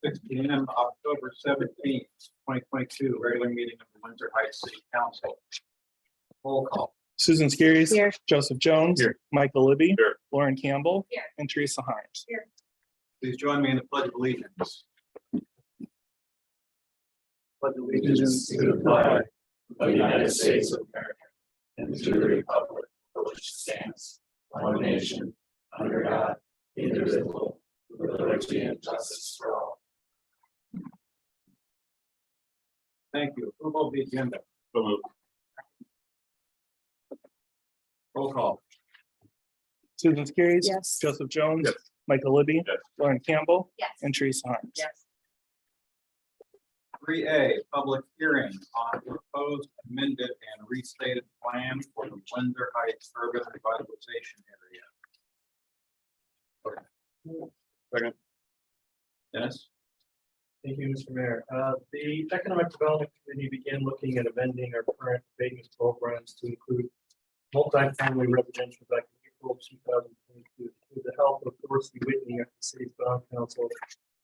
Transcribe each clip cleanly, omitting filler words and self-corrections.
6 p.m. October 17th, 2022, regular meeting of the Windsor Heights City Council. Roll call. Susan Skiris. Here. Joseph Jones. Here. Michael Libby. Here. Lauren Campbell. Here. And Teresa Harms. Here. Please join me in the Pledge of Allegiance. Pledge of Allegiance to the flag of the United States of America and to the republic for which it stands, one nation, under God, indivisible, with liberty and justice for all. Thank you. Approval of the agenda. Roll call. Susan Skiris. Yes. Joseph Jones. Yes. Michael Libby. Yes. Lauren Campbell. Yes. And Teresa Harms. Yes. 3A, public hearing on proposed amended and restated plan for the Windsor Heights urban revitalization area. Second. Dennis? Thank you, Mr. Mayor. The Economic Development Committee began looking at amending our current abatement programs to include multifamily residential back in April 2022. With the help of Dorsey Whitney at the City's Bond Council,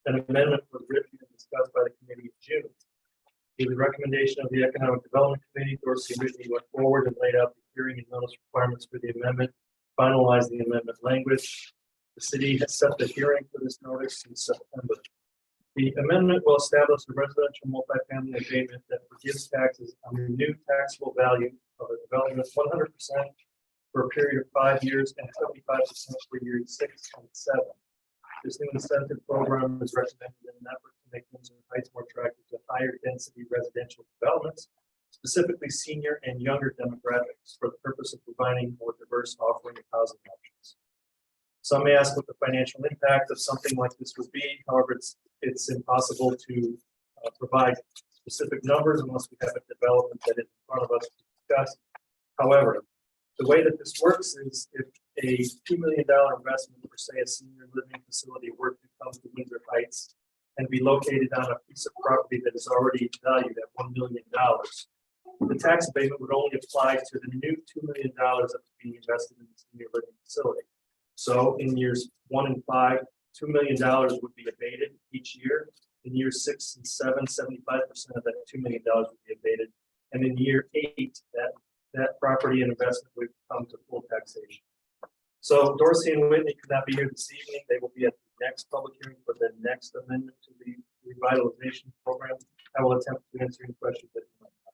an amendment was written and discussed by the committee in June. With the recommendation of the Economic Development Committee, Dorsey Whitney went forward and laid out the hearing and notice requirements for the amendment, finalized the amendment language. The city has set the hearing for this notice in September. The amendment will establish a residential multifamily abatement that forgives taxes on the new taxable value of a development 100% for a period of 5 years and 75% for years 6 and 7. This new incentive program is recommended in an effort to make Windsor Heights more attractive to higher density residential developments, specifically senior and younger demographics, for the purpose of providing more diverse offering of housing options. Some may ask what the financial impact of something like this would be. However, it's impossible to provide specific numbers unless we have a development that is in front of us to discuss. However, the way that this works is if a $2 million investment for, say, a senior living facility were to come to Windsor Heights and be located on a piece of property that is already valued at $1 million, the tax abatement would only apply to the new $2 million that's being invested in the senior living facility. So in years 1 and 5, $2 million would be abated each year. In years 6 and 7, 75% of that $2 million would be abated. And in year 8, that property and investment would come to full taxation. So Dorsey and Whitney could not be here this evening. They will be at the next public hearing for the next amendment to the revitalization program. I will attempt to answer any questions that you might have.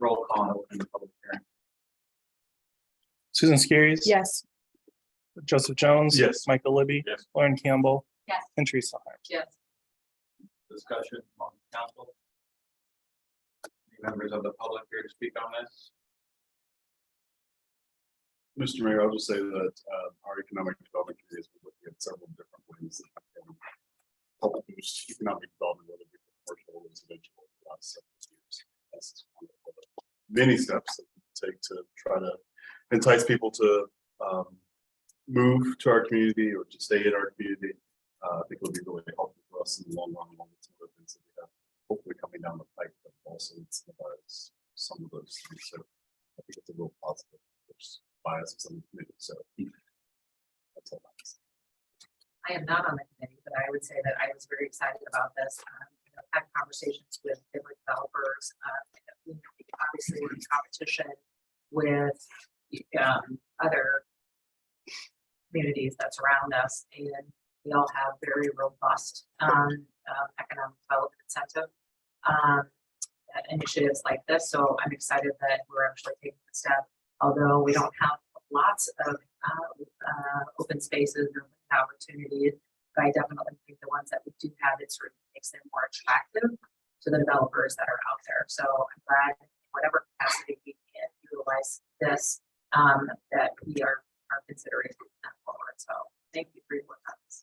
Roll call and open the public hearing. Susan Skiris. Yes. Joseph Jones. Yes. Michael Libby. Yes. Lauren Campbell. Yes. And Teresa Harms. Yes. Discussion on council. Any members of the public here to speak on this? Mr. Mayor, I'll just say that our economic development committee has been looking at several different ways that we can help boost economic development, whether it be commercial or residential, over the last several years. That's one of the many steps that we can take to try to entice people to move to our community or to stay in our community. I think it'll be really helpful for us in the long run, along with some other things that we have hopefully coming down the pipe, but also incentivize some of those things. So I think it's a real positive bias of some of the committee. So that's all. I am not on the committee, but I would say that I was very excited about this. I've had conversations with different developers. Obviously, we're in competition with other communities that surround us, and we all have very robust economic development incentive initiatives like this. So I'm excited that we're actually taking the step. Although we don't have lots of open spaces or opportunities, but I definitely think the ones that we do have, it certainly makes them more attractive to the developers that are out there. So I'm glad in whatever capacity we can utilize this, that we are considering that forward. So thank you for your work on this.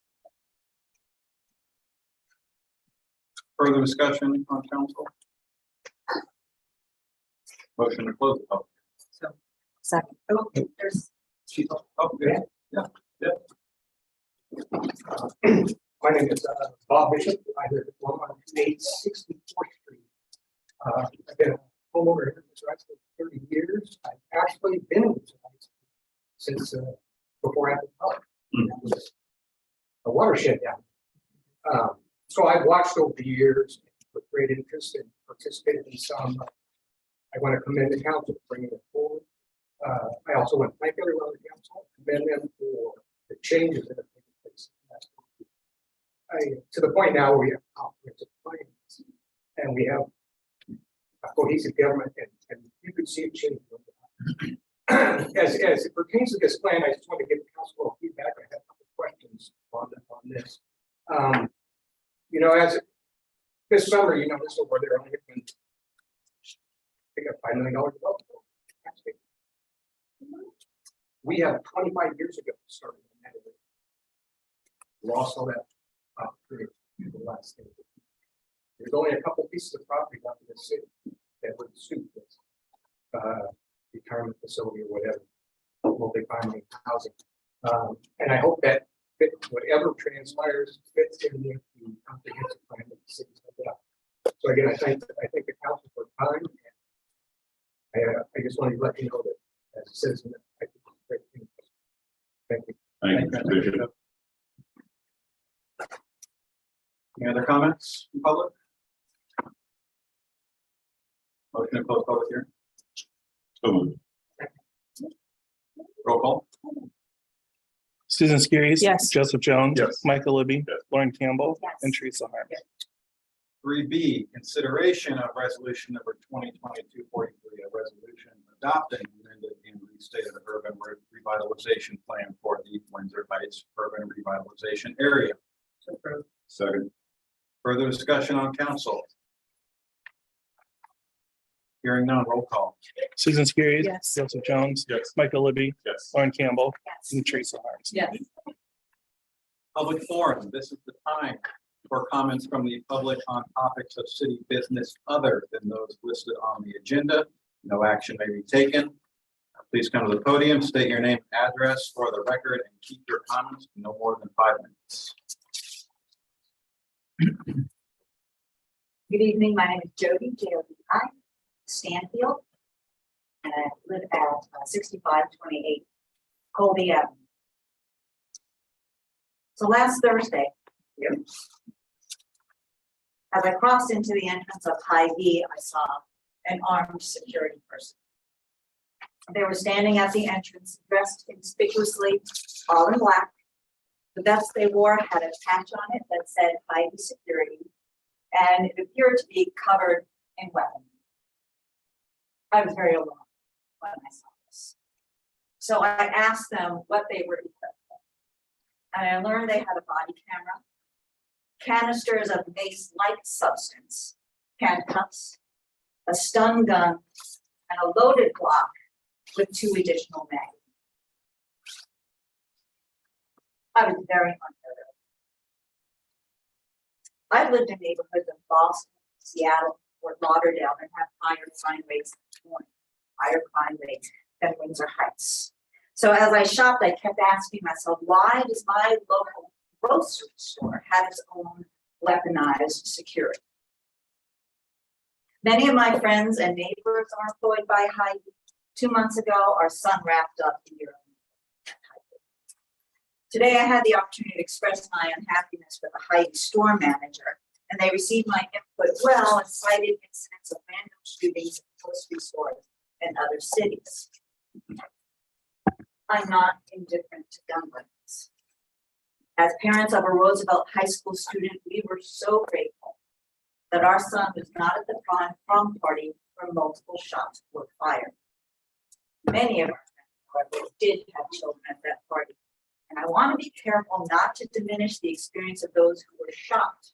Further discussion on council? Motion to close the public. So second. Oh, there's. Okay. Yeah. My name is Bob Bishop. I live at 168 64th Street. I've been a homeowner here in this house for 30 years. I've actually been in this house since before I had the college. That was a watershed down. So I've watched over the years with great interest and participated in some. I want to commend the council for bringing it forward. I also want to thank everyone on the council, commend them for the changes that have taken place. To the point now where we have comprehensive plans and we have a cohesive government, and you could see it change. As it pertains to this plan, I just want to give the council feedback. I have a couple of questions on this. You know, as this summer, you know, this over there, I got $5 million development. We have 25 years ago started. Lost all that through the last thing. There's only a couple pieces of property left in the city that would suit this retirement facility or whatever, multi-family housing. And I hope that whatever transpires fits in with the comprehensive plan that the city's laid out. So again, I thank the council for time. And I just wanted to let you know that as a citizen, I think it's a great thing. Thank you. Thank you. Any other comments from public? Motion to close public hearing. So moved. Roll call. Susan Skiris. Yes. Joseph Jones. Yes. Michael Libby. Yes. Lauren Campbell. Yes. And Teresa Harms. 3B, consideration of resolution number 2022-43, a resolution adopting amended and restated urban revitalization plan for the Windsor Heights urban revitalization area. Second. Further discussion on council? Hearing none, roll call. Susan Skiris. Yes. Joseph Jones. Yes. Michael Libby. Yes. Lauren Campbell. Yes. And Teresa Harms. Yes. Public forum. This is the time for comments from the public on topics of city business other than those listed on the agenda. No action may be taken. Please come to the podium, state your name, address for the record, and keep your comments to no more than 5 minutes. Good evening, my name is Jody, J-O-D-I, Stanfield, and I live at 6528 Colby Avenue. So last Thursday, as I crossed into the entrance of Hy-Vee, I saw an armed security person. They were standing at the entrance, dressed conspicuously, all in black. The vest they wore had a patch on it that said Hy-Vee Security, and it appeared to be covered in weapons. I was very alarmed when I saw this. So I asked them what they were equipped with. And I learned they had a body camera, canisters of mace-like substance, handcuffs, a stun gun, and a loaded Glock with 2 additional magazines. I was very unnerved. I've lived in neighborhoods of Boston, Seattle, Fort Lauderdale that have higher crime rates than Windsor Heights. So as I shopped, I kept asking myself, why does my local grocery store have its own weaponized security? Many of my friends and neighbors are employed by Hy-Vee. 2 months ago, our son wrapped up the year. Today, I had the opportunity to express my unhappiness with the Hy-Vee store manager, and they received my input well and cited incidents of random shootings in grocery stores in other cities. I'm not indifferent to gun violence. As parents of a Roosevelt High School student, we were so grateful that our son was not at the prom party where multiple shots were fired. Many of our friends, however, did have children at that party. And I want to be careful not to diminish the experience of those who were shot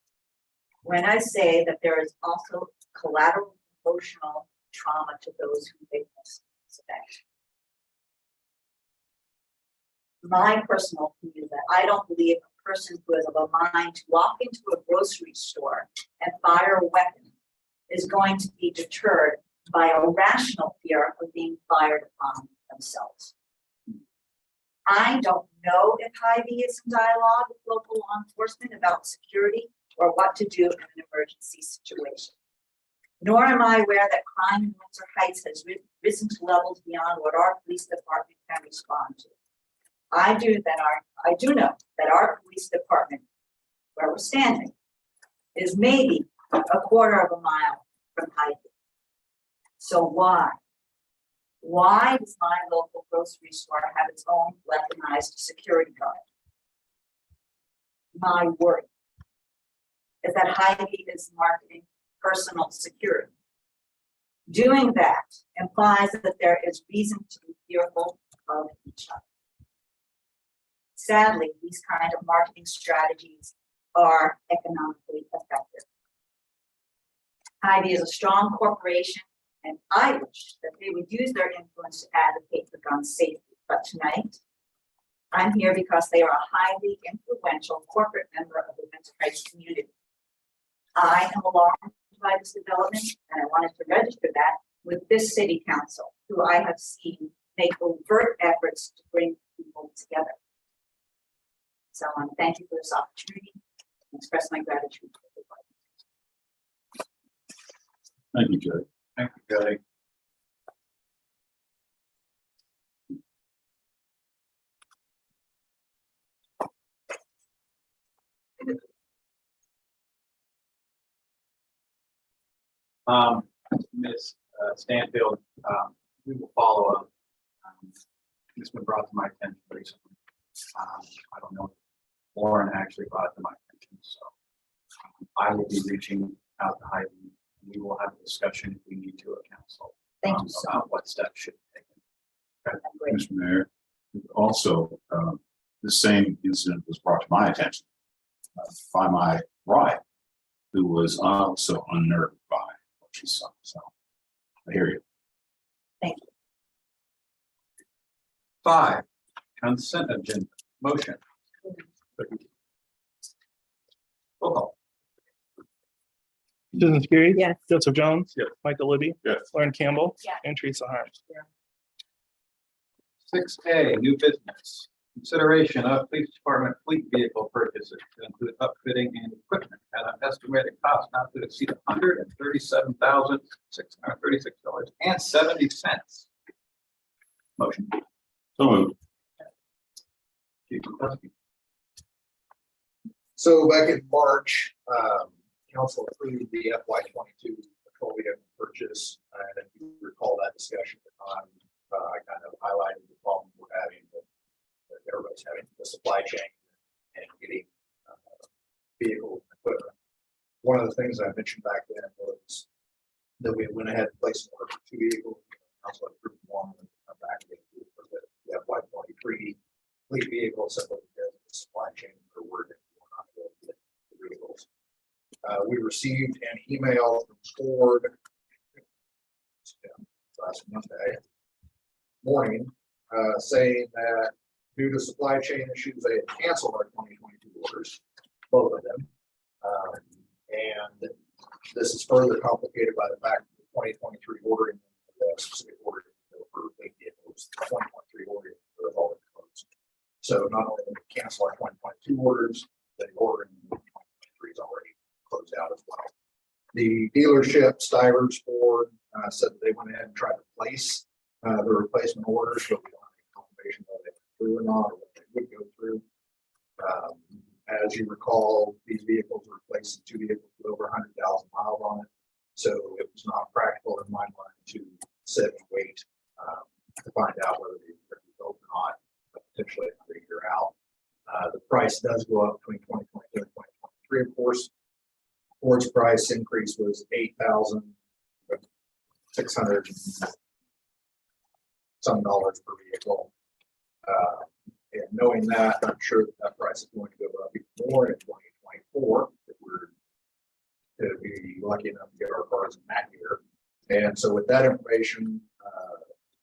when I say that there is also collateral emotional trauma to those who witnessed this event. My personal opinion is that I don't believe a person who has a mind to walk into a grocery store and fire a weapon is going to be deterred by a rational fear of being fired upon themselves. I don't know if Hy-Vee is in dialogue with local law enforcement about security or what to do in an emergency situation. Nor am I aware that crime in Windsor Heights has risen to levels beyond what our police department can respond to. I do know that our police department where we're standing, is maybe a quarter of a mile from Hy-Vee. So why? Why does my local grocery store have its own weaponized security guard? My worry is that Hy-Vee is marketing personal security. Doing that implies that there is reason to be fearful of each other. Sadly, these kind of marketing strategies are economically effective. Hy-Vee is a strong corporation, and I wish that they would use their influence to advocate for gun safety. But tonight, I'm here because they are a highly influential corporate member of the Windsor Heights community. I am alarmed by this development, and I wanted to register that with this city council, who I have seen make overt efforts to bring people together. So I want to thank you for this opportunity and express my gratitude. Thank you, Jody. Thank you, Jody. Ms. Stanfield, we will follow up. This been brought to my attention recently. I don't know if Lauren actually brought it to my attention, so I will be reaching out to Hy-Vee. We will have a discussion if we need to at council. Thank you so About what steps should be taken. Great. Mr. Mayor, also, the same incident was brought to my attention by my bride, who was also unnerved by what she saw. So I hear you. Thank you. 5, consent agenda, motion. Roll call. Susan Skiris. Yes. Joseph Jones. Yes. Michael Libby. Yes. Lauren Campbell. Yes. And Teresa Harms. 6A, new business. Consideration of police department fleet vehicle purchases to include upfitting and equipment at an estimated cost not to exceed $137,636.70. Motion. So moved. Chief Matusky. So back in March, council approved the FY22 patrol vehicle purchase. And if you recall that discussion at the time, I kind of highlighted the problem we're having that everybody's having the supply chain and getting vehicle equipment. One of the things I mentioned back then was that we went ahead and placed an order for 2 vehicles. Council approved one and come back for the FY23 fleet vehicle simply because of the supply chain for working. Vehicles. We received an email from Ford last Monday morning saying that due to supply chain issues, they had canceled our 2022 orders, both of them. And this is further complicated by the fact that the 2023 ordering, the specific ordering for fleet vehicles, the 2023 ordering are all closed. So not only did we cancel our 2022 orders, the ordering is already closed out as well. The dealership, Stivers Ford, said that they went ahead and tried to place the replacement orders, so we don't have any confirmation whether they went through or not, or what they would go through. As you recall, these vehicles were replacing 2 vehicles with over 100,000 miles on it, so it was not practical in my mind to sit and wait to find out whether they were built or not, potentially another year out. The price does go up between 2022 and 2023, of course. Ford's price increase was $8,600 some dollars per vehicle. And knowing that, I'm sure that price is going to go up even more in 2024 if we're to be lucky enough to get our cars in that year. And so with that information,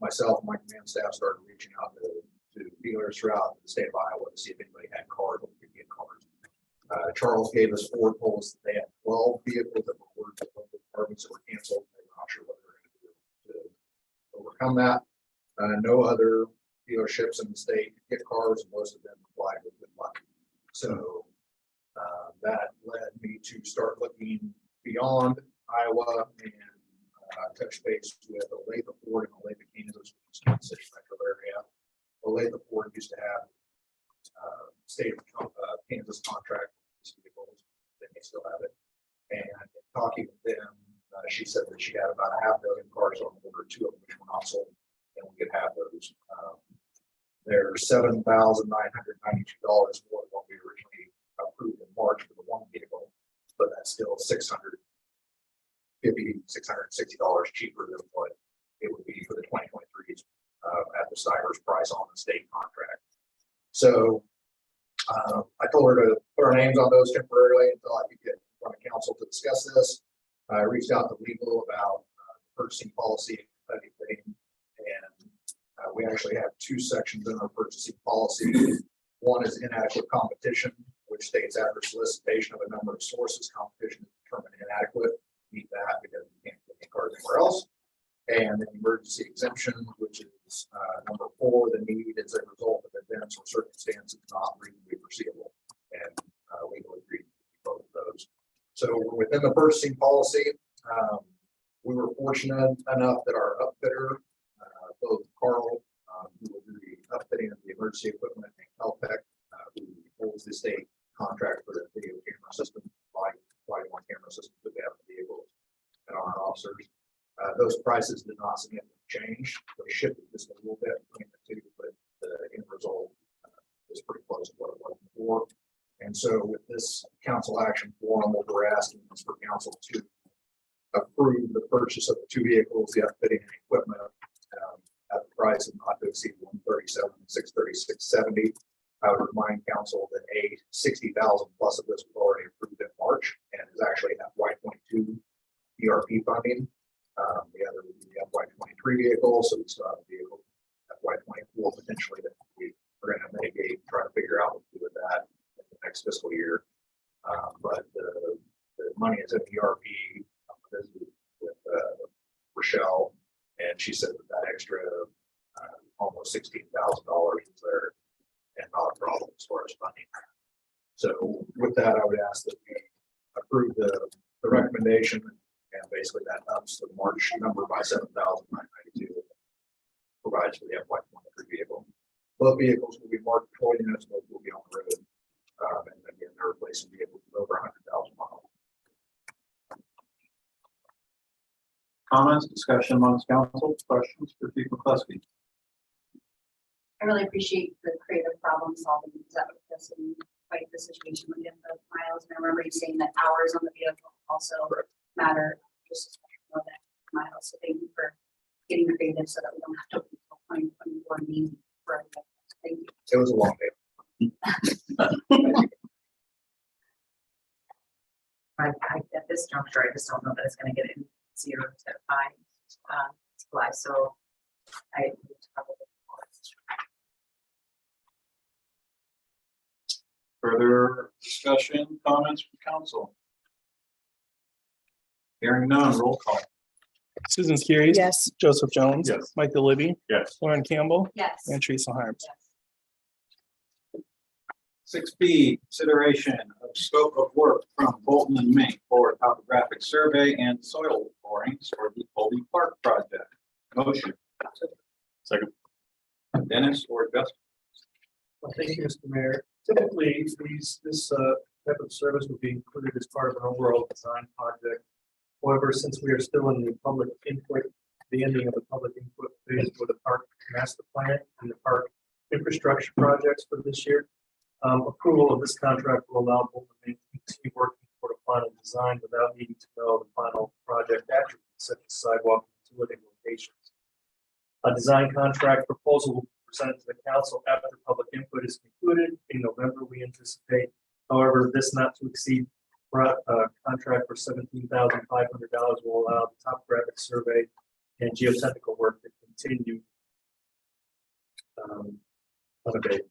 myself and my command staff started reaching out to dealers throughout the state of Iowa to see if anybody had cars or could get cars. Charles gave us 4 polls that they had 12 vehicles that were ordered from the departments that were canceled. They were not sure what they were going to do to overcome that. No other dealerships in the state could get cars, and most of them replied with good luck. So that led me to start looking beyond Iowa and touch base with Olathe Ford in Olathe, Kansas, which is Kansas City metro area. Olathe Ford used to have state of Kansas contract for this vehicle. they still have it. And in talking with them, she said that she had about 500,000 cars on order, 2 of which were not sold, and we could have those. They're $7,992 more than what we originally approved in March for the one vehicle, but that's still $660 cheaper than what it would be for the 2023s at the Steiger's price on the state contract. So I told her to put our names on those temporarily until I could get in front of council to discuss this. I reached out to legal about purchasing policy and everything, and we actually have 2 sections in our purchasing policy. One is inadequate competition, which states after solicitation of a number of sources, competition is determined inadequate. Meet that because we can't get any cars anywhere else. And then emergency exemption, which is number 4, the need is a result of events or circumstances not reasonably foreseeable. And legally agreed with both of those. So we're within the purchasing policy. We were fortunate enough that our upfitter, both Carl, who will do the upfitting of the emergency equipment, and Caltech, who holds the state contract for the video camera system, lighting on camera system that we have in the vehicles and our officers. Those prices did not significantly change. They shifted just a little bit between the 2, but the end result is pretty close to what it was before. And so with this council action form, what we're asking is for council to approve the purchase of the 2 vehicles, the upfitting and equipment at the price of not to exceed $137,636.70. I would remind council that $60,000 plus of this was already approved in March and is actually FY22 ERP funding. The other would be the FY23 vehicle, so we still have a vehicle FY24 potentially that we are going to mitigate and try to figure out what to do with that in the next fiscal year. But the money is in the ERP. With Rochelle, and she said that extra almost $16,000 is there and not a problem as far as funding. So with that, I would ask that we approve the recommendation, and basically that ups the March number by $7,992, provides for the FY23 vehicle. Both vehicles will be marked patrol units, both will be on the road, and again, they're replacing vehicles with over 100,000 miles. Comments, discussion amongst council, questions for Chief McCluskey? I really appreciate the creative problem solving that with this and fight the situation with the miles. And I remember you saying that hours on the vehicle also matter just as much as that miles. So thank you for getting creative so that we don't have to wait until 2024 meeting for everything. Thank you. It was a long day. At this juncture, I just don't know that it's going to get any 0 to 5 supply. So I probably. Further discussion, comments from council? Hearing none, roll call. Susan Skiris. Yes. Joseph Jones. Yes. Michael Libby. Yes. Lauren Campbell. Yes. And Teresa Harms. Yes. 6B, consideration of scope of work from Bolton and Mink for topographic survey and soil borings for the Colby Park project. Motion. Second. Dennis or Justin? Well, thank you, Mr. Mayor. Typically, this type of service would be included as part of an overall design project. However, since we are still in the public input, the ending of the public input phase for the park master plan and the park infrastructure projects for this year, approval of this contract will allow Bolton to continue working for the final design without needing to know the final project attributes such as sidewalk and utility locations. A design contract proposal will be presented to the council after public input is concluded in November, we anticipate. However, this not to exceed contract for $17,500 will allow the topographic survey and geotechnical work to continue unabated.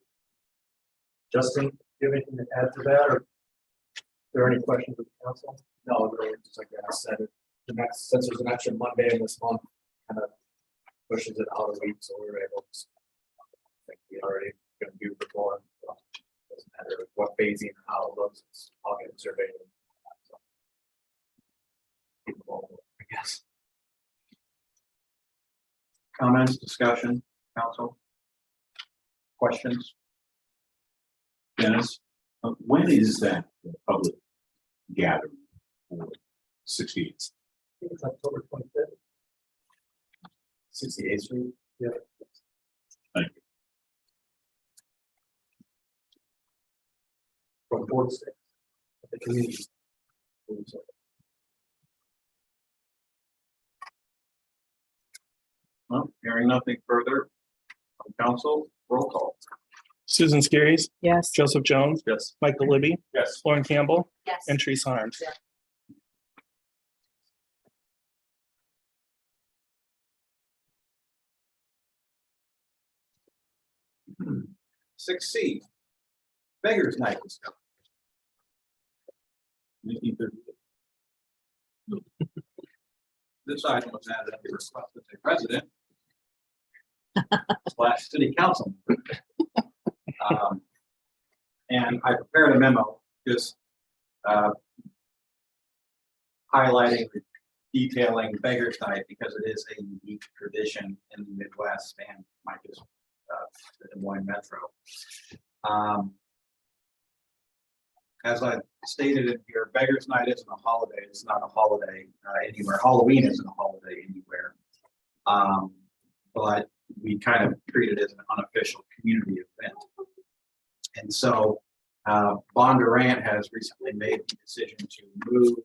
Justin, do you have anything to add to that, or are there any questions of the council? No, really, just like I said, the next, since there's an extra Monday in this month, kind of pushes it out a week, so we were able to. I think we already gonna do before. So doesn't matter what phasing or how it looks, it's all getting surveyed. So, keep it going, I guess. Comments, discussion, council? Questions? Dennis? When is that public gathering for 68th. I think it's October 25th. 68th Street. Yeah. Thank you. From 4 to 6. At the community. Well, hearing nothing further from council, roll call. Susan Skiris, Yes. Joseph Jones, Yes. Michael Libby, Yes. Lauren Campbell, Yes. and Teresa Harms. Six C, Beggars Night is coming. 1938. This item was added at the request of the president / city council. And I prepared a memo just highlighting, detailing Beggars Night because it is a unique tradition in the Midwest and might just the Des Moines Metro. As I stated in here, Beggars Night isn't a holiday. It's not a holiday anywhere. Halloween isn't a holiday anywhere. But we kind of treat it as an unofficial community event. And so Bondurant has recently made the decision to move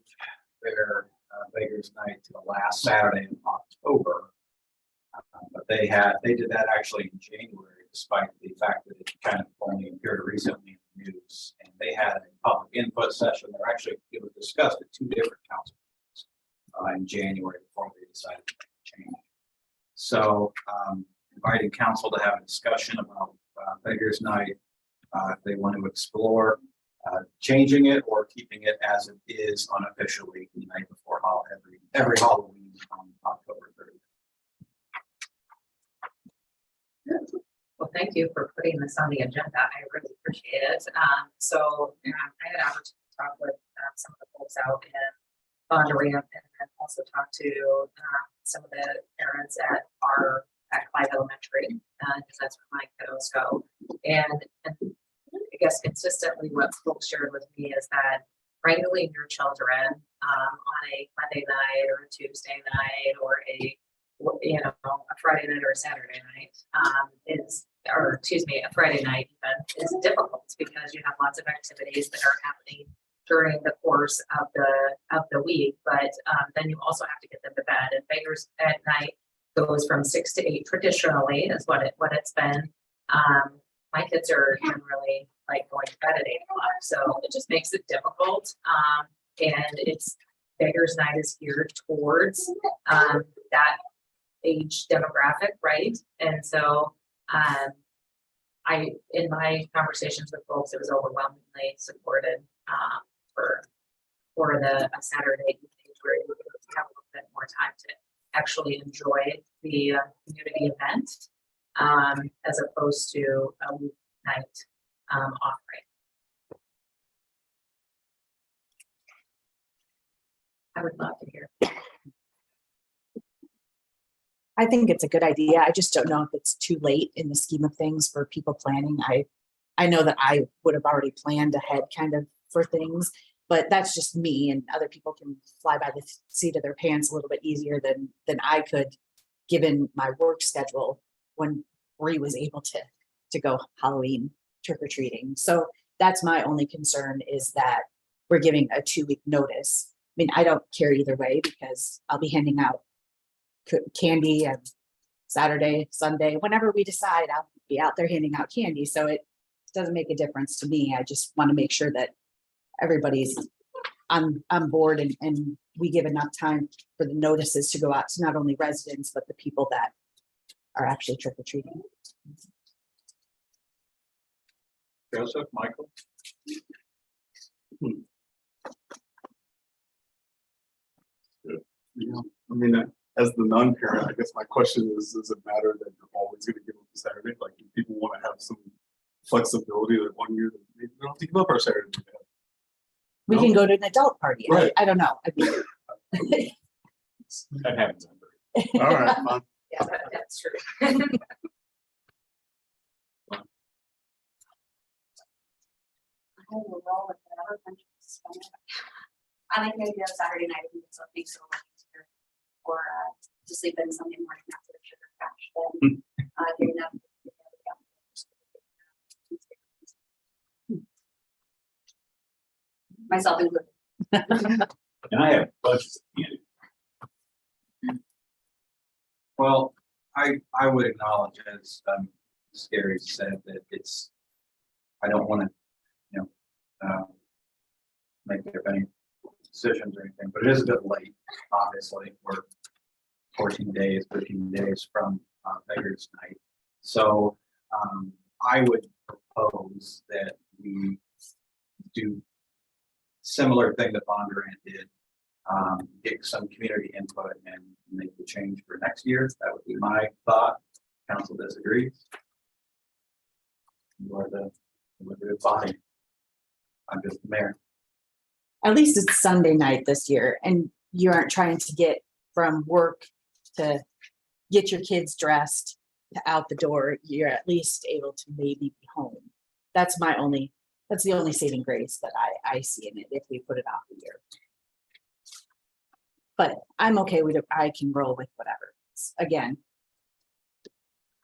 their Beggars Night to the last Saturday in October. But they did that actually in January, despite the fact that it kind of only appeared recently in the news. And they had a public input session. It was discussed at 2 different council meetings in January before they decided to change. So inviting council to have a discussion about Beggars Night, if they want to explore changing it or keeping it as it is unofficially the night before every Halloween on October 30th. Well, thank you for putting this on the agenda. I really appreciate it. So I had an opportunity to talk with some of the folks out in Bondurant and then also talk to some of the parents at Clive Elementary, because that's where my kiddos go. And I guess consistently what folks shared with me is that wrangling your children on a Monday night or a Tuesday night or a Friday night or a Saturday night a Friday night even is difficult because you have lots of activities that are happening during the course of the week, but then you also have to get them to bed. And Beggars at Night goes from 6 to 8 traditionally is what it's been. My kids are generally like going to bed at 8 o'clock, so it just makes it difficult. And Beggars Night is geared towards that age demographic, right? And so in my conversations with folks, it was overwhelmingly supported for the Saturday evening where you have a little bit more time to actually enjoy the community event as opposed to a weeknight offering. I would love to hear. I think it's a good idea. I just don't know if it's too late in the scheme of things for people planning. I know that I would have already planned ahead kind of for things, but that's just me, and other people can fly by the seat of their pants a little bit easier than I could, given my work schedule when Bree was able to go Halloween trick-or-treating. So that's my only concern, is that we're giving a 2-week notice. I mean, I don't care either way because I'll be handing out candy and Saturday, Sunday, whenever we decide, I'll be out there handing out candy. So it doesn't make a difference to me. I just want to make sure that everybody's on board and we give enough time for the notices to go out to not only residents, but the people that are actually trick-or-treating. Joseph, Michael? Yeah, I mean, as the non-parent, I guess my question is, does it matter that you're always going to give up the Saturday? Like, do people want to have some flexibility that one year they don't have to give up our Saturday? We No? can go to an adult party. Right. I don't know. I mean, That happens. All right, fine. Yeah, that's true. I will roll with whatever country is spending. I like the idea of Saturday night, I think it's something so much easier for, to sleep in Sunday morning after the sugar crash than, getting up. Myself included. And I have bunches of candy. Well, I would acknowledge, as Scary said, that it's, I don't want to, you know, make any decisions or anything, but it is a bit late, obviously. We're 14 days, 15 days from Mayor's Night. So I would propose that we do similar thing that Bondurant did, get some community input and make the change for next year. That would be my thought. Council disagrees. You are the body. I'm just the mayor. At least it's Sunday night this year and you aren't trying to get from work to get your kids dressed to out the door. You're at least able to maybe be home. That's the only saving grace that I see in it if we put it off a year. But I'm okay with it. I can roll with whatever. Again,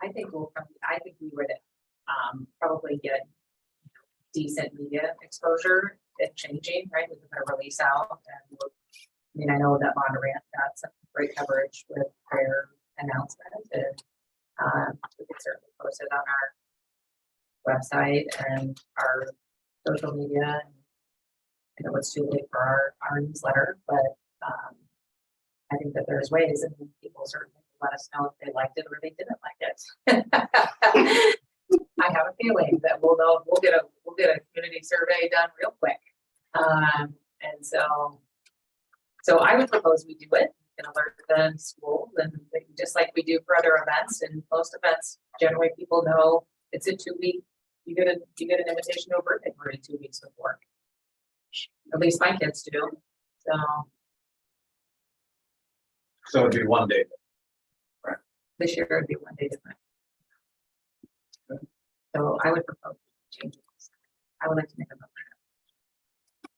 I think we would probably get decent media exposure and changing, right? We can put a release out and I mean, I know that Bondurant got some great coverage with their announcement and we can certainly post it on our website and our social media. I know it's too late for our newsletter, but I think that there's ways and people certainly let us know if they liked it or they didn't like it. I have a feeling that we'll get a community survey done real quick. And so I would propose we do it and alert the schools and just like we do for other events, and most events, generally people know it's a 2-week, you get an invitation to a birthday party 2 weeks before. At least my kids do. So it'd be one day. This year it'd be one day different. So I would propose changes. I would like to make a motion.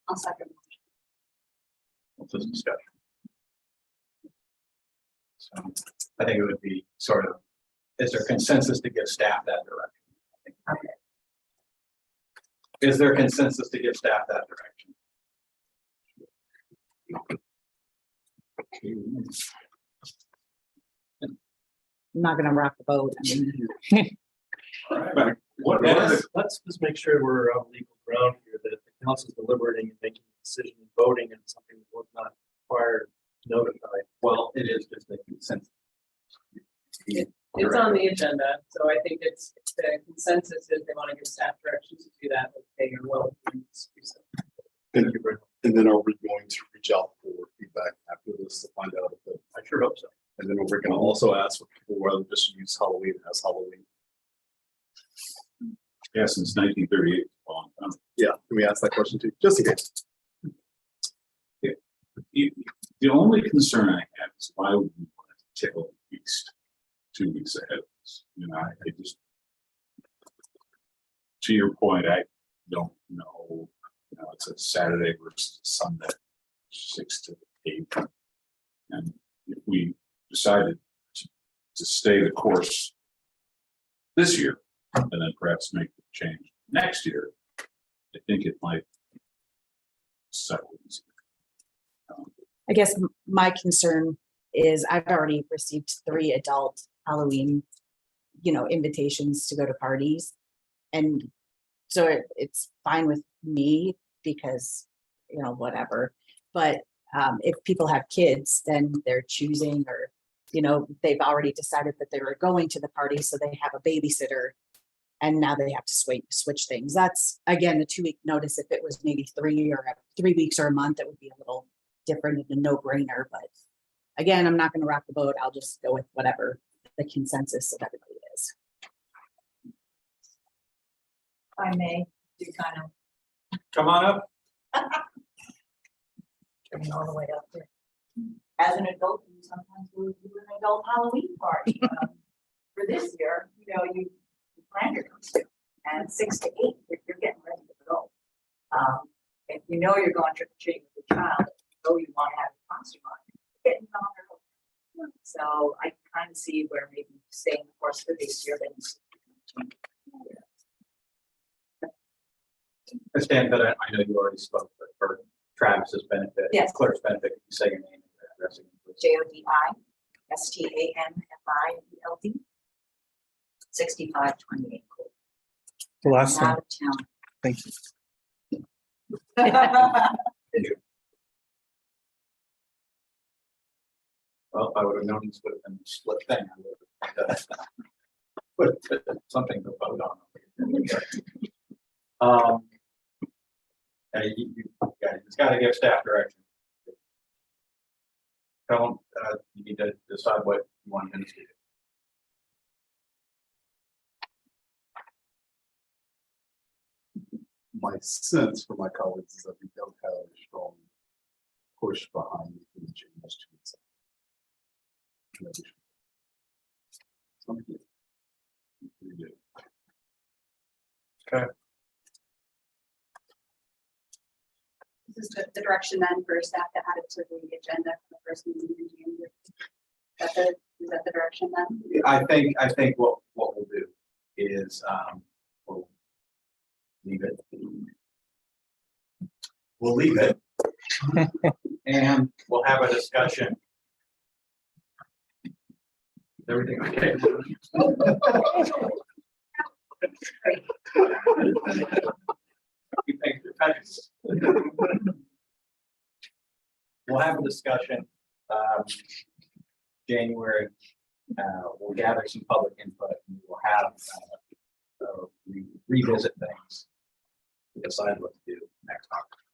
I'll second. What's this discussion? So I think it would be sort of, is there consensus to give staff that direction? Okay. Is there consensus to give staff that direction? I'm not gonna rock the boat. I mean, All right. What Let's just make sure we're on legal ground here, that if the council's deliberating and making a decision and voting on something that was not required, notified. Well, it is just a consensus. It's on the agenda, so I think it's the consensus is they want to give staff directions to do that, but they are well. Thank you very much. And then are we going to reach out for feedback after this to find out if I sure hope so. and then we're gonna also ask for people whether just use Halloween as Halloween. Yeah, since 1938. Yeah, can we ask that question too? Just in case. The only concern I have is why would we want to tickle at least 2 weeks ahead of us? You know, I just, to your point, I don't know, you know, it's a Saturday versus a Sunday, 6 to 8. And if we decided to stay the course this year, and then perhaps make the change next year, I think it might settle easier. I guess my concern is I've already received 3 adult Halloween, invitations to go to parties. And so it's fine with me because, whatever. But if people have kids, then they're choosing or, they've already decided that they were going to the party, so they have a babysitter. And now they have to switch things. That's, again, the 2-week notice. If it was maybe 3 weeks or a month, it would be a little different and a no-brainer. But again, I'm not going to rock the boat. I'll just go with whatever the consensus of everybody is. If I may, do kind of Come on up. turning all the way up there. As an adult, you sometimes will do an adult Halloween party. For this year, you plan your costume, and 6 to 8, you're getting ready to go. If you're going trick or treating with your child, oh, you want to have a costume on. Getting on their own. So I kind of see where maybe staying the course for this year, then. Ms. Dan, but I know you already spoke, but for Travis's benefit. Yes. Clerk's benefit, can you say your name and address again, please? JODISTANFIELD. 6528. The last Out one. of town. Thank you. Well, if I would have known this would have been a split thing, I would have put something to vote on. It's got to give staff direction. You need to decide what you want him to do. My sense for my colleagues is that we don't have a strong push behind the changes to it. Some do. We do. This is the direction then for staff to add it to the agenda for the first meeting in January. Is that the direction then? I think what we'll do is we'll leave it. We'll leave it. And we'll have a discussion. Is everything okay? You think you're nice. We'll have a discussion. January, we'll gather some public input and we'll have revisit things to decide what to do next August.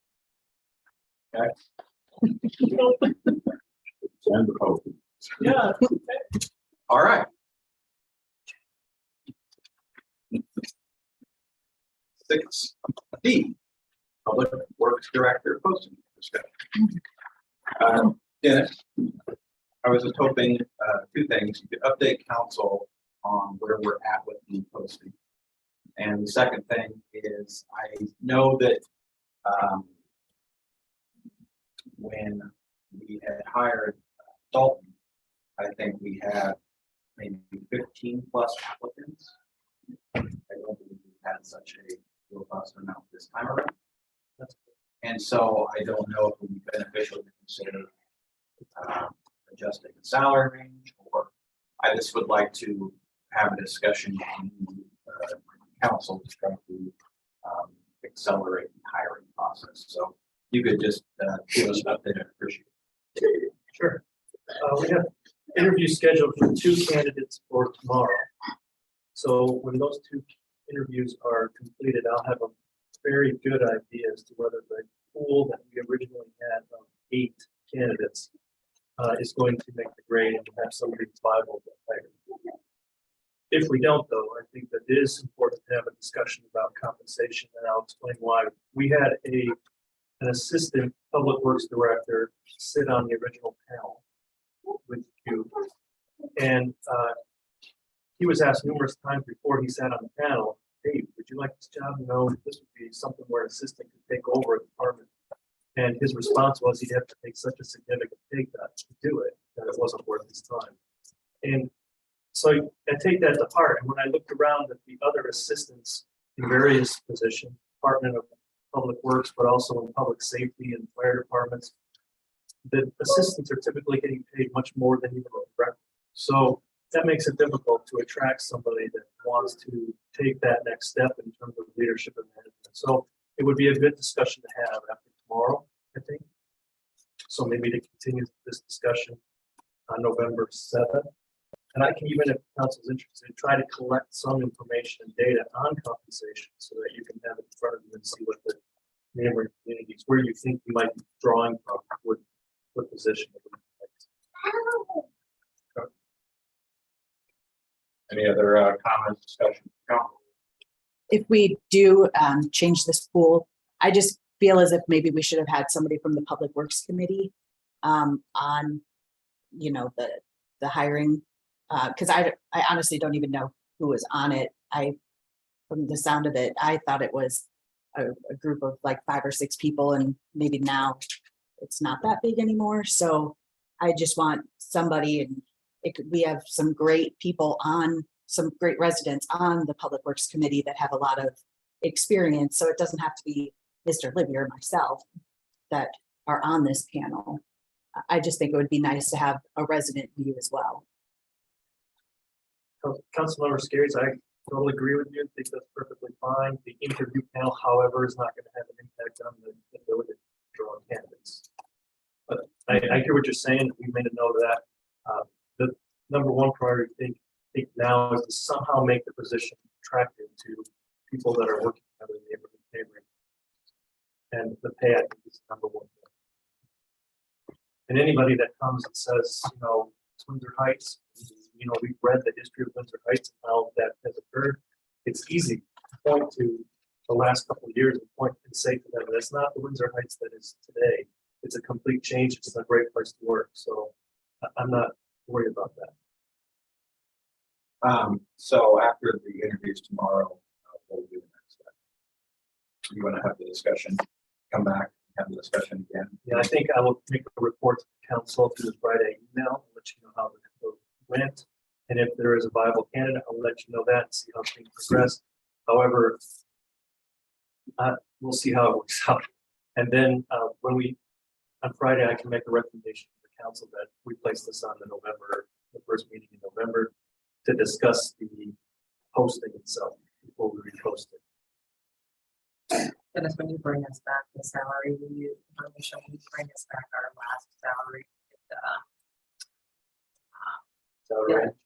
Okay. And the Pope. Yeah. All right. 6D, Public Works Director posting discussion. Dennis, I was just hoping two things. You could update council on where we're at with the posting. And the second thing is I know that when we had hired Dalton, I think we had maybe 15 plus applicants. I don't believe we had such a robust amount this time around. And so I don't know if it would be beneficial to consider adjusting the salary range, or I just would like to have a discussion on council to try to accelerate the hiring process. So you could just give us an update. I appreciate it. Sure. We have interviews scheduled for 2 candidates for tomorrow. So when those 2 interviews are completed, I'll have a very good idea as to whether the pool that we originally had of 8 candidates is going to make the grade and have somebody viable to hire. If we don't, though, I think that it is important to have a discussion about compensation, and I'll explain why. We had an assistant public works director sit on the original panel with you, and he was asked numerous times before he sat on the panel, "Hey, would you like this job?" No, this would be something where an assistant could take over a department. And his response was he'd have to take such a significant pay cut to do it, that it wasn't worth his time. And so I take that to heart. And when I looked around at the other assistants in various positions, Department of Public Works, but also in public safety and fire departments, the assistants are typically getting paid much more than even a director. So that makes it difficult to attract somebody that wants to take that next step in terms of leadership and management. So it would be a good discussion to have after tomorrow, I think. So maybe to continue this discussion on November 7th. And I can, even if council's interested, try to collect some information and data on compensation so that you can have it in front of you and see what the neighboring communities, where you think you might be drawing from, what position. Any other comments, discussion? If we do change this pool, I just feel as if maybe we should have had somebody from the Public Works Committee on, you know, the hiring, because I honestly don't even know who was on it. From the sound of it, I thought it was a group of like 5 or 6 people, and maybe now it's not that big anymore. So I just want somebody, and we have some great people on, some great residents on the Public Works Committee that have a lot of experience. So it doesn't have to be Mr. Libby or myself that are on this panel. I just think it would be nice to have a resident view as well. Councilmember Scares, I totally agree with you. I think that's perfectly fine. The interview panel, however, is not going to have an impact on the ability to draw candidates. But I hear what you're saying. We made a note of that. The number one priority think now is to somehow make the position attractive to people that are working in the neighborhood. And the pay, I think, is number one. And anybody that comes and says, you know, it's Windsor Heights, you know, we've read the history of Windsor Heights and how that has occurred. It's easy to point to the last couple of years and point and say to them, that's not the Windsor Heights that is today. It's a complete change. It's a great place to work. So I'm not worried about that. So after the interviews tomorrow, we'll do the next step. You want to have the discussion, come back, have the discussion again. Yeah, I think I will make a report to the council through the Friday email, and let you know how the vote went. And if there is a viable candidate, I'll let you know that and see how things progress. However, we'll see how it works out. And then on Friday, I can make a recommendation to the council that we place this on the first meeting in November to discuss the posting itself before we repost it. Dennis, when you bring us back the salary, will you information, when you bring us back our last salary?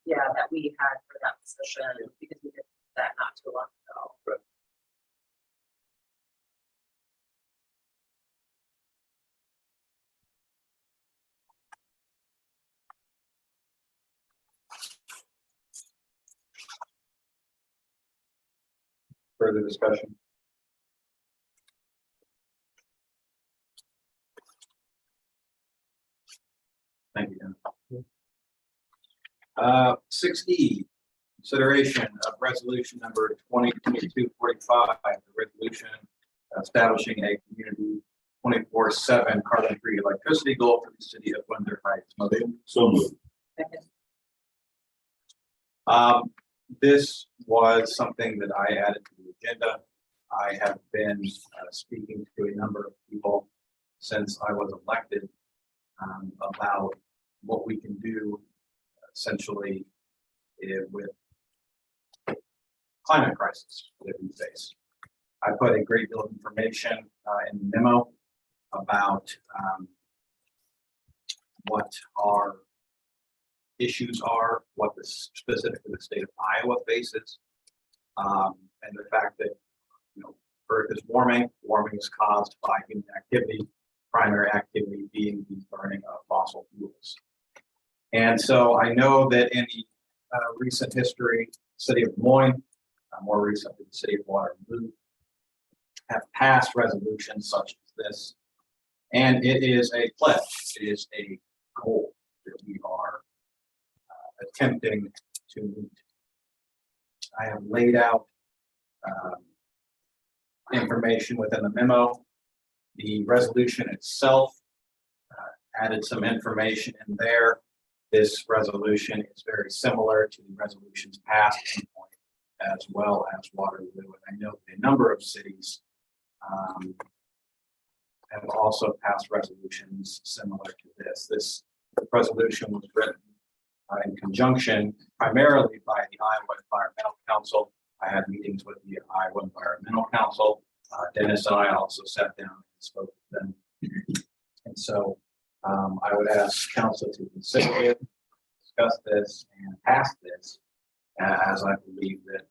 Yeah, that we had for that position, because we did that not too long ago. Right. Further discussion? Thank you, Dan. 6E, consideration of resolution number 2022-45, the resolution establishing a community 24/7 carbon-free electricity goal for the city of Windsor Heights. Motion? So moved. Second. This was something that I added to the agenda. I have been speaking to a number of people since I was elected about what we can do essentially with climate crisis that we face. I put a great deal of information in the memo about what our issues are, what the specifically the state of Iowa faces, and the fact that, you know, Earth is warming. Warming is caused by human activity, primary activity being the burning of fossil fuels. And so I know that in the recent history, the city of Des Moines, more recently the city of Waterloo, have passed resolutions such as this. And it is a pledge, it is a goal that we are attempting to meet. I have laid out information within the memo. The resolution itself added some information in there. This resolution is very similar to the resolutions passed in Point as well as Waterloo. And I know a number of cities have also passed resolutions similar to this. This resolution was written in conjunction primarily by the Iowa Environmental Council. I had meetings with the Iowa Environmental Council. Dennis and I also sat down and spoke with them. And so I would ask council to consider it, discuss this, and pass this, as I believe that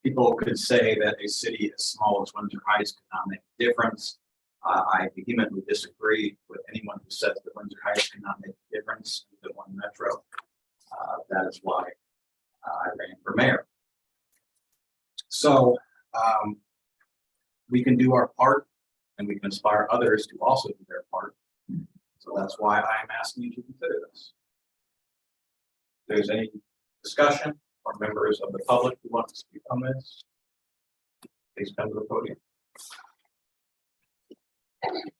people could say that a city as small as Windsor Heights could not make a difference. I vehemently disagree with anyone who says that Windsor Heights cannot make a difference in the one metro. That is why I ran for mayor. So we can do our part, and we can inspire others to also do their part. So that's why I'm asking you to consider this. If there's any discussion or members of the public who want to speak on this, please come to the podium. Good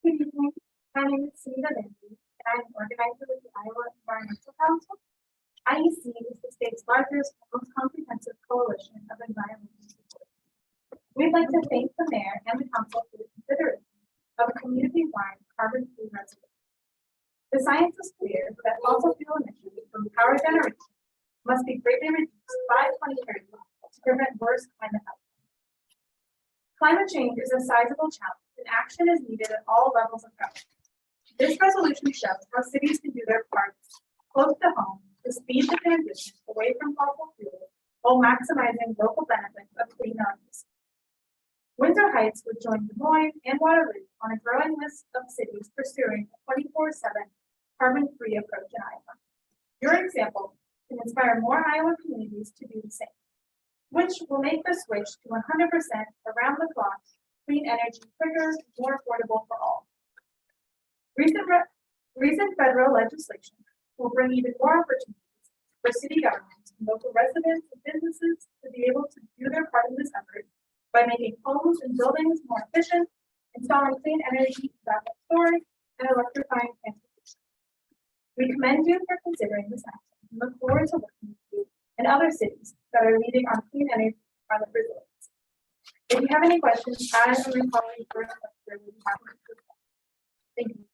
evening. My name is Sunita Lindsay, and I'm an organizer with the Iowa Environmental Council. IEC is the state's largest and most comprehensive coalition of environmental support. We'd like to thank the mayor and the council for the consideration of a community-wide carbon-free resolution. The science is clear that fossil fuel emissions from power generation must be greatly reduced by 2030 to prevent worse climate outcomes. Climate change is a sizable challenge, and action is needed at all levels of government. This resolution shows how cities can do their part close to home to speed the transition away from fossil fuels while maximizing local benefits of clean energy. Windsor Heights would join Des Moines and Waterloo on a growing list of cities pursuing a 24/7 carbon-free approach in Iowa. Your example can inspire more Iowa communities to do the same, which will make the switch to 100% around-the-clock clean energy quicker and more affordable for all. Recent federal legislation will bring even more opportunities for city governments and local residents and businesses to be able to do their part in this effort by making homes and buildings more efficient, installing clean energy backup storage, and electrifying transportation. We commend you for considering this action and look forward to working with you and other cities that are leading on clean energy climate resilience. If you have any questions, I and my colleague, Bruce Webster, will be happy to respond. Thank you.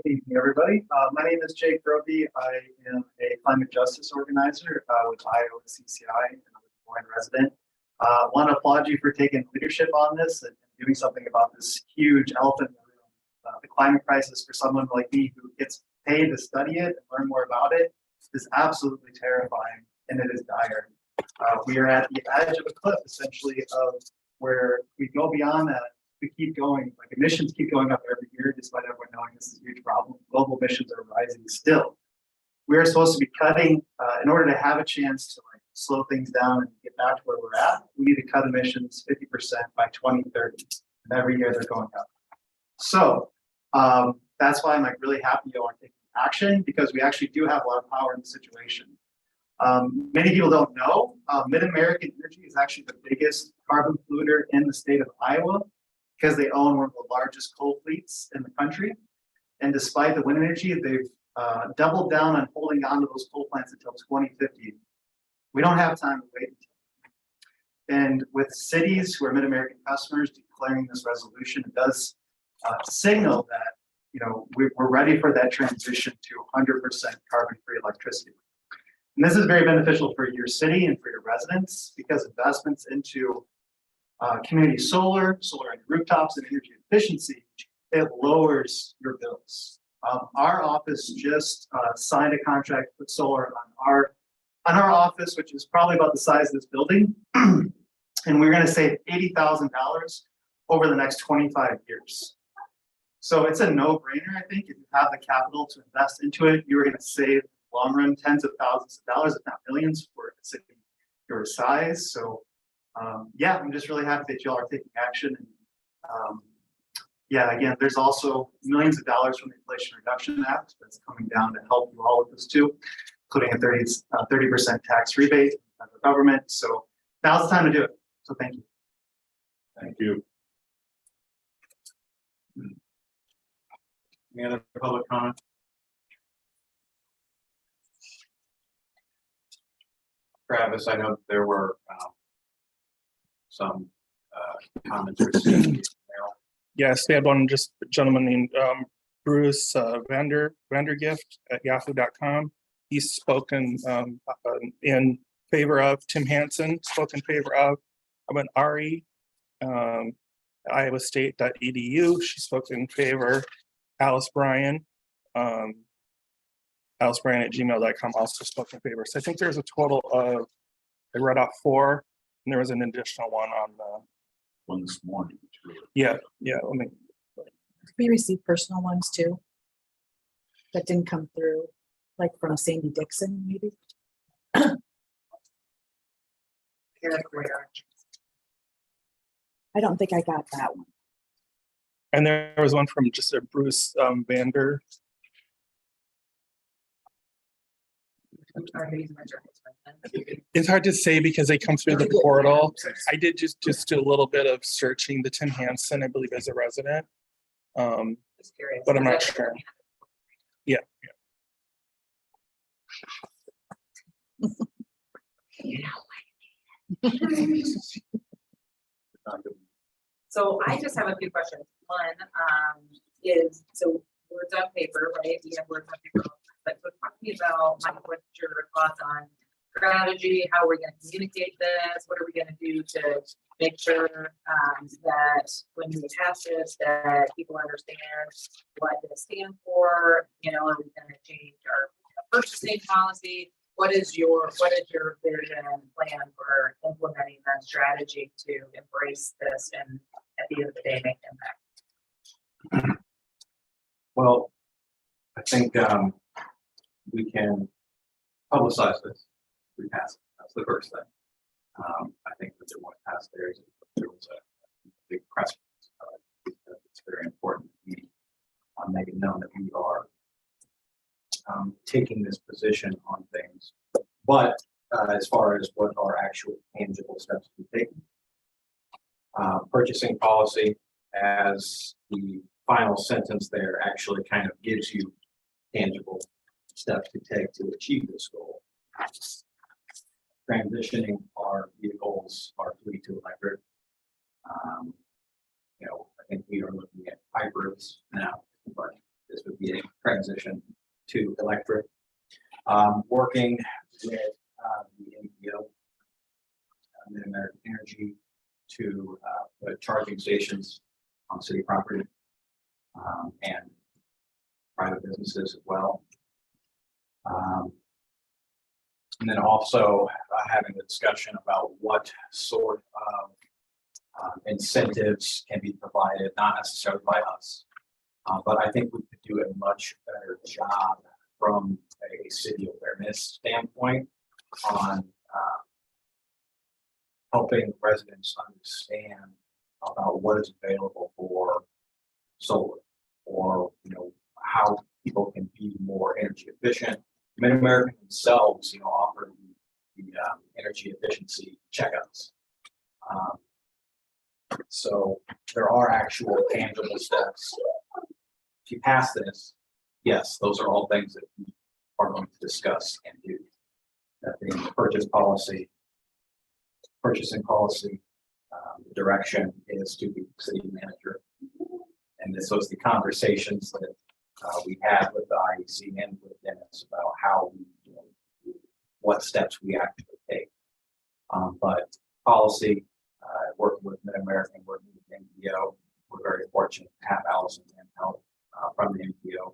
Good evening, everybody. My name is Jake Roby. I am a climate justice organizer with Iowa CCI and I'm a Des Moines resident. I want to applaud you for taking leadership on this and doing something about this huge elephant in the room. The climate crisis for someone like me who gets paid to study it and learn more about it is absolutely terrifying and it is dire. We are at the edge of a cliff essentially of where we go beyond that. We keep going, like emissions keep going up every year, despite everyone knowing this is a huge problem. Global emissions are rising still. We are supposed to be cutting, in order to have a chance to like slow things down and get back to where we're at, we need to cut emissions 50% by 2030. And every year they're going up. So that's why I'm like really happy you are taking action because we actually do have a lot of power in the situation. Many people don't know, Mid-American Energy is actually the biggest carbon polluter in the state of Iowa, because they own one of the largest coal fleets in the country. And despite the wind energy, they've doubled down on holding on to those coal plants until 2050. We don't have time to wait. And with cities who are Mid-American customers declaring this resolution, it does signal that we're ready for that transition to 100% carbon-free electricity. And this is very beneficial for your city and for your residents because investments into community solar on rooftops and energy efficiency, it lowers your bills. Our office just signed a contract to put solar on our office, which is probably about the size of this building. And we're going to save $80,000 over the next 25 years. So it's a no-brainer, I think. If you have the capital to invest into it, you're going to save long run tens of thousands of dollars, if not millions, for a city your size. So yeah, I'm just really happy that y'all are taking action. And yeah, again, there's also millions of dollars from the Inflation Reduction Act that's coming down to help you all with this too, including a 30% tax rebate from the government. So now's the time to do it. So thank you. Thank you. Any other public comment? Travis, I know that there were some comments received. Yes, they had one, just a gentleman named Bruce Vandergift at yahoo.com. He's spoken in favor of Tim Hansen, spoke in favor of an Ari, iowastate.edu. She spoke in favor. Alice Bryan at gmail.com also spoke in favor. So I think there's a total of, I read off 4, and there was an additional one on the One this morning. yeah. Let me. We received personal ones too. That didn't come through, like from Sandy Dixon, maybe. I don't think I got that one. And there was one from just a Bruce Vander. It's hard to say because they come through the portal. I did just do a little bit of searching the Tim Hansen, I believe, as a resident. Just curious. But I'm not Is that- sure. Yeah. So I just have a few questions. One, is, so words on paper, right? We have words on paper. But so talk to me about, Mike, what's your thoughts on strategy? How are we gonna communicate this? What are we gonna do to make sure, that when we pass this, that people understand what it stands for? You know, are we gonna change our purchasing policy? What is your vision and plan for implementing that strategy to embrace this and at the end of the day, make impact? Well, I think we can publicize this. We pass it. That's the first thing. I think that there was a big press. It's very important that we make it known that we are taking this position on things. But as far as what are actual tangible steps to be taken, purchasing policy, as the final sentence there actually kind of gives you tangible steps to take to achieve this goal. Transitioning our vehicles, our fleet to electric. You know, I think we are looking at hybrids now, but this would be a transition to electric. Working with the MPO, American Energy, to put charging stations on city property and private businesses as well. And then also having a discussion about what sort of incentives can be provided, not necessarily by us, but I think we could do a much better job from a city awareness standpoint on helping residents understand about what is available for solar, or how people can be more energy efficient. Mid-American themselves, offer the energy efficiency checkouts. So there are actual tangible steps. If you pass this, yes, those are all things that we are going to discuss and do. That being the purchasing policy, the direction is to the city manager. And this was the conversations that we had with the IEC and with Dennis about how we, what steps we actually take. But policy, working with Mid-American, working with NPO, we're very fortunate to have Allison and help from the NPO,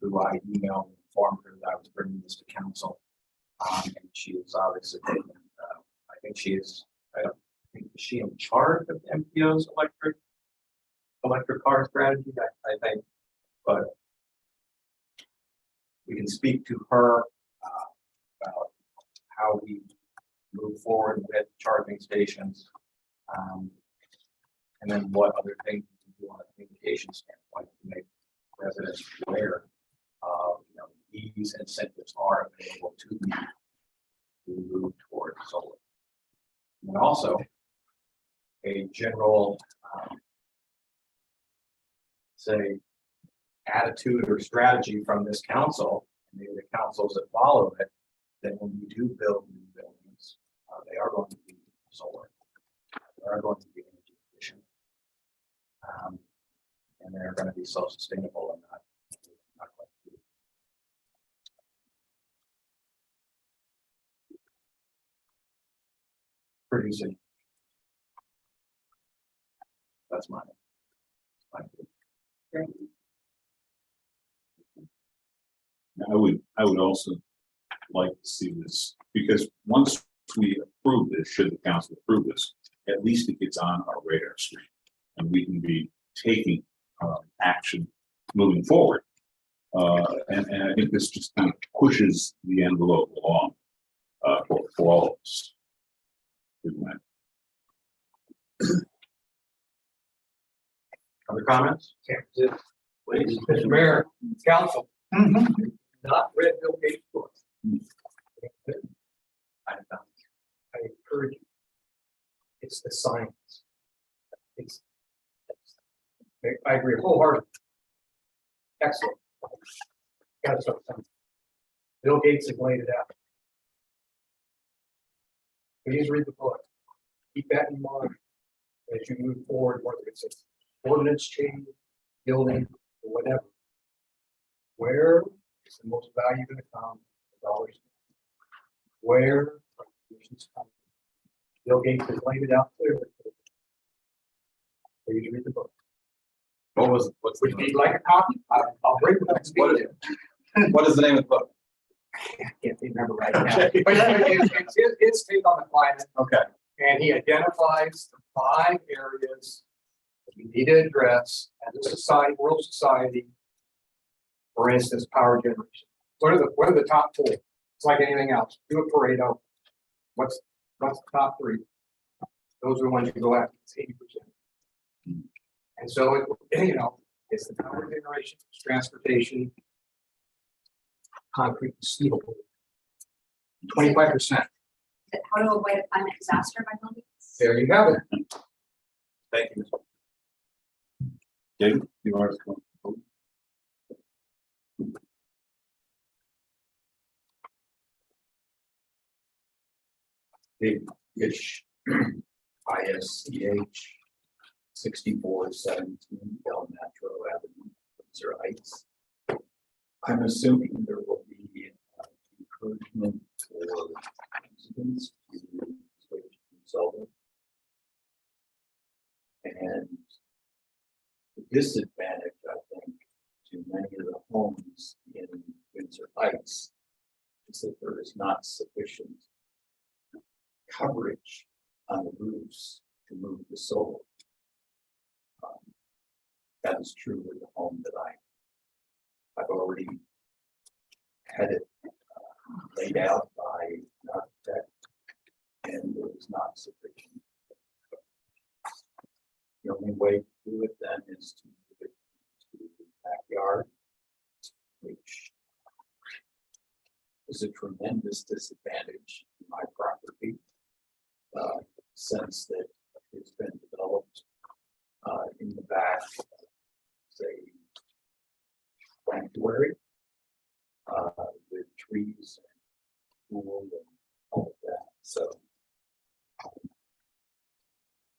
who I emailed and informed her that I was bringing this to council. And she is obviously taking, I think she is, I don't think, is she in charge of the NPO's electric car strategy? I think, but we can speak to her about how we move forward with charging stations, and then what other things we can do on a communication standpoint to make residents aware of, these incentives are available to me to move towards solar. And also a general, say, attitude or strategy from this council, and maybe the councils that follow it, that when we do build new buildings, they are going to be solar. They are going to be energy efficient. And they're going to be self-sustainable and not going to be producing. That's mine. I would also like to see this, because once we approve this, should the council approve this, at least it gets on our radar screen and we can be taking action moving forward. And I think this just kind of pushes the envelope along for all of us. Other comments? Can't resist. Ladies, Mr. Mayor, council, not read Bill Gates' book. I encourage you. It's the science. It's. I agree wholeheartedly. Excellent. Gotta start something. Bill Gates has laid it out. Please read the book. Keep that in mind as you move forward, whether it's an ordinance change, building, or whatever. Where is the most value going to come? The dollars. Where are the solutions coming? Bill Gates has laid it out clearly. Please read the book. What was, what's Would the, you need like a copy? I'll bring it up. what is the name of the book? I can't remember right now. But it's his take on the climate, Okay. and he identifies the 5 areas that we need to address as a society, world society. For instance, power generation. What are the top 4? It's like anything else. Do a Pareto. What's the top 3? Those are the ones you go after. It's 80%. And so it's the power generation, it's transportation, concrete, and steel. 25%. How to avoid a climate disaster by building. There you have it. Thank you. David, you are. Ish, ISCH 6417 Del Metro Avenue, Windsor Heights. I'm assuming there will be encouragement for residents to switch to solar. And the disadvantage, I think, to many of the homes in Windsor Heights is that there is not sufficient coverage on the roofs to move the solar. That is true with the home that I've already had it laid out by an architect, and it was not sufficient. The only way to do it then is to move it to the backyard, which is a tremendous disadvantage to my property. Sense that it's been developed in the back, say, sanctuary with trees and pool and all of that. So I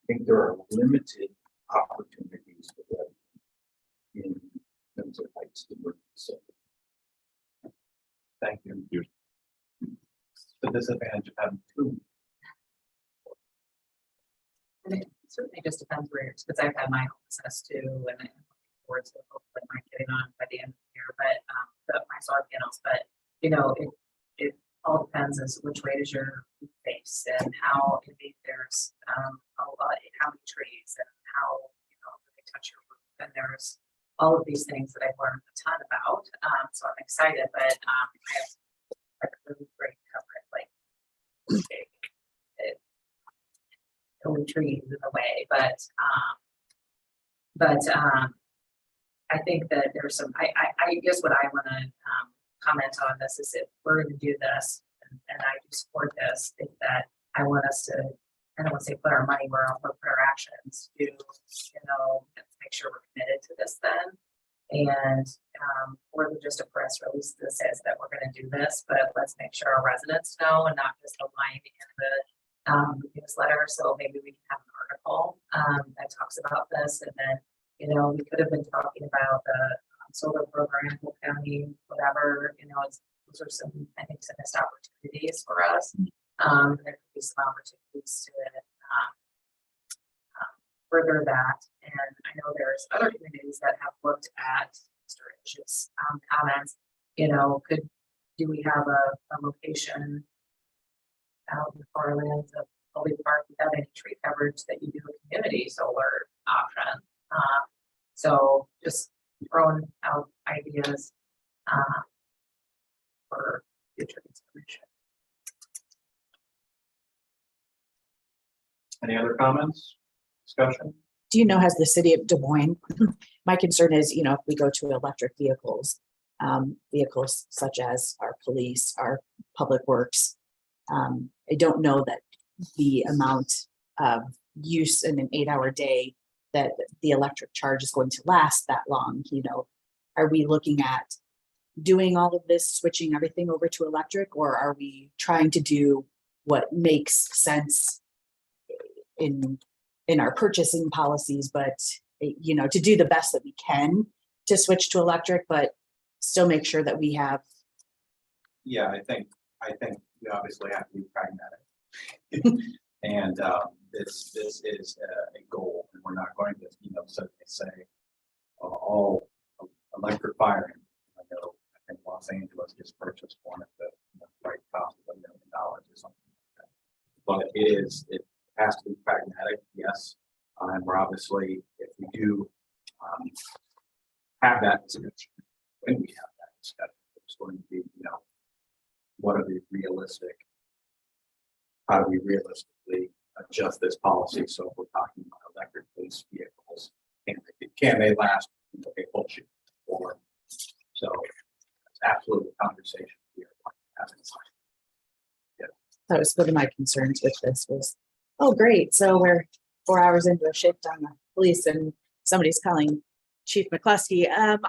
think there are limited opportunities for that in terms of heights to move. So Thank you. The disadvantage of having 2. And it certainly just depends where, because I've had my own assessed too, and I'm looking forward to hopefully might getting on by the end of the year, but my solar panels, but it all depends as which way does your roof face and how, if there's how many trees and how, they touch your roof, and there's all of these things that I've learned a ton about, so I'm excited, but I have like really great coverage, like only trees in the way, but I think that there's some, I guess what I want to comment on this is if we're going to do this, and I do support this, is that I want us to, I don't want to say put our money where our, put our actions to, make sure we're committed to this then. And or just a press release that says that we're going to do this, but let's make sure our residents know and not just a line in the newsletter. So maybe we can have an article that talks about this, and then we could have been talking about the solar program, Polk County, whatever. Those are some, I think, some missed opportunities for us. There could be some opportunities to further that, and I know there's other communities that have looked at Mr. Ish's comments. Do we have a location out in the far lands of Colby Park without any tree coverage that you do a community solar option? So just throwing out ideas for future consideration. Any other comments, discussion? do you know, has the city of Des Moines, my concern is, you know, if we go to electric vehicles such as our police, our public works, I don't know that the amount of use in an 8-hour day that the electric charge is going to last that long, you know. Are we looking at doing all of this, switching everything over to electric, or are we trying to do what makes sense in our purchasing policies, but you know, to do the best that we can to switch to electric, but still make sure that we have. Yeah, I think we obviously have to be pragmatic. And this is a goal, and we're not going to, you know, suddenly say all electrifying. I think Los Angeles just purchased one at the right cost of $1 million or something like that. But it has to be pragmatic, yes. And we're obviously, if we do have that discussion, when we have that discussion, it's going to be, you know, what are the realistic, how do we realistically adjust this policy? So if we're talking about electric police vehicles, can they last a full shift? Or so it's absolutely a conversation we are having. That was one of my concerns with this was, oh, great. So we're 4 hours into a shift on the police and somebody's calling Chief McCluskey. I'm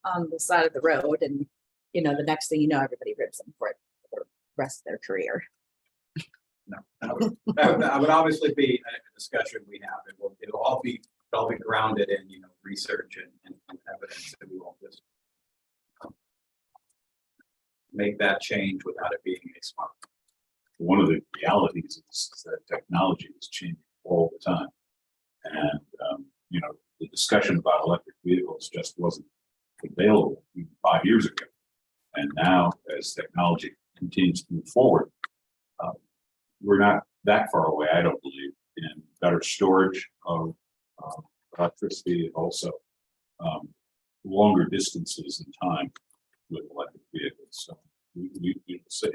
on the side of the road, and you know, the next thing you know, everybody rips them for it for the rest of their career. No, that would obviously be a discussion we have. It'll all be grounded in, you know, research and evidence, that we won't just make that change without it being a smart. One of the realities is that technology is changing all the time. And, you know, the discussion about electric vehicles just wasn't available even 5 years ago. And now, as technology continues to move forward, we're not that far away, I don't believe, in better storage of electricity, also longer distances in time with electric vehicles. So we will see.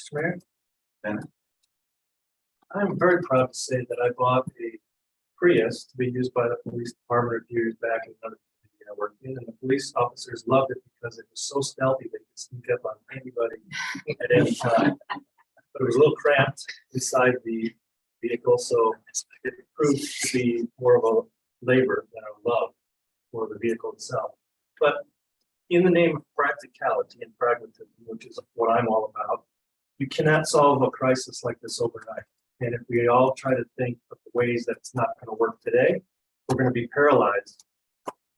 Mr. Mayor? Ben? I'm very proud to say that I bought a Prius to be used by the police department a few years back in another community I worked in, and the police officers loved it because it was so stealthy they could sneak up on anybody at any time. But it was a little cramped inside the vehicle, so it proved to be more of a labor than a love for the vehicle itself. But in the name of practicality and pragmatism, which is what I'm all about, you cannot solve a crisis like this overnight. And if we all try to think of the ways that it's not going to work today, we're going to be paralyzed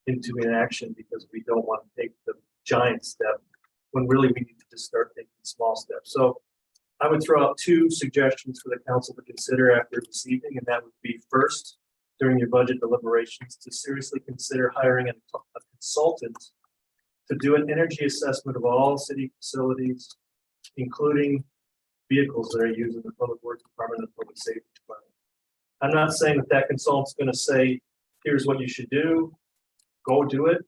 into inaction because we don't want to take the giant step when really we need to just start taking small steps. So I would throw out 2 suggestions for the council to consider after this evening, and that would be first, during your budget deliberations, to seriously consider hiring a consultant to do an energy assessment of all city facilities, including vehicles that are used in the public works department and the public safety department. I'm not saying that that consultant's going to say, here's what you should do, go do it,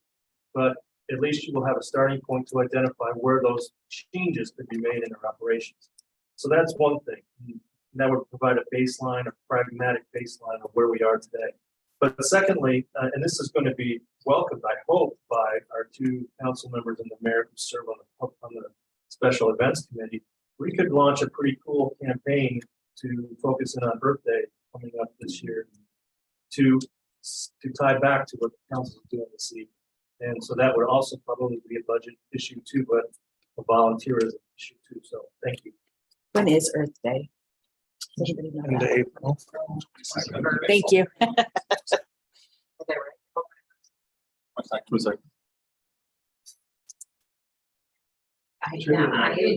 but at least you will have a starting point to identify where those changes could be made in our operations. So that's one thing. And that would provide a baseline, a pragmatic baseline of where we are today. But secondly, and this is going to be welcomed, I hope, by our 2 council members and the mayor who serve on the special events committee, we could launch a pretty cool campaign to focus in on Earth Day coming up this year to tie back to what the council is doing this evening. And so that would also probably be a budget issue too, but a volunteerism issue too. So thank you. When is Earth Day? Does anybody know Into that? April. Thank you. I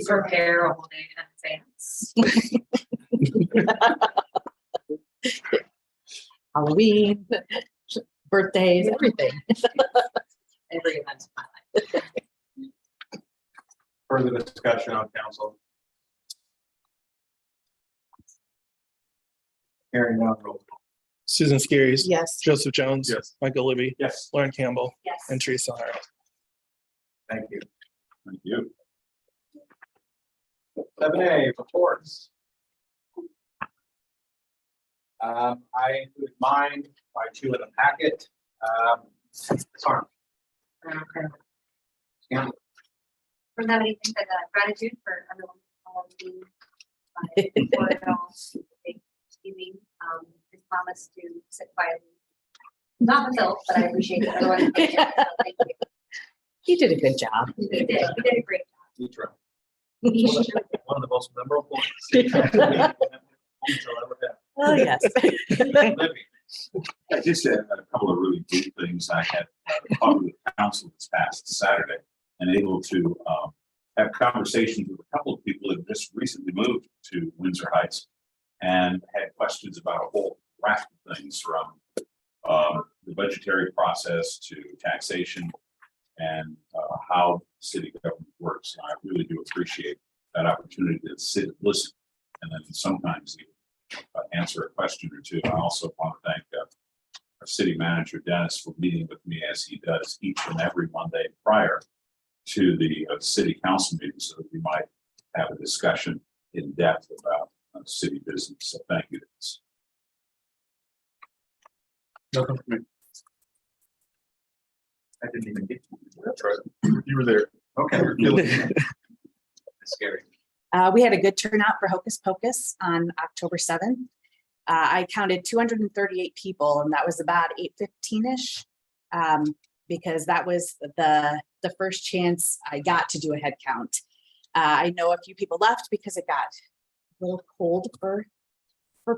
prepare a whole day in advance. Halloween, birthdays, everything. Every event of my life. Further discussion on council? Hearing none, roll call. Susan Skiris. Yes. Joseph Jones. Yes. Michael Libby. Yes. Lauren Campbell. Yes. And Teresa Hart. Thank you. Thank you. 7A, reports. I included mine by 2 in the packet. Sorry. Yeah. From that, anything but gratitude for everyone, all of the, for it all, giving, his promise to sit quietly. Not myself, but I appreciate it. Everyone. So thank you. You did a good job. You did a great You try. job. One of the most memorable. city council meetings I'll ever have. Oh, yes. Libby. I just had a couple of really good things. I had talked with council this past Saturday and able to have conversations with a couple of people that just recently moved to Windsor Heights and had questions about a whole raft of things from the budgetary process to taxation and how city government works. And I really do appreciate that opportunity to sit and listen and then sometimes answer a question or two. I also want to thank our city manager, Dennis, for meeting with me as he does each and every Monday prior to the city council meeting so that we might have a discussion in depth about city business. So thank you, Dennis. Nothing for me. I didn't even get you. You were there. Okay. Scary. We had a good turnout for Hocus Pocus on October 7th. I counted 238 people, and that was about 8:15-ish, because that was the first chance I got to do a head count. I know a few people left because it got a little cold for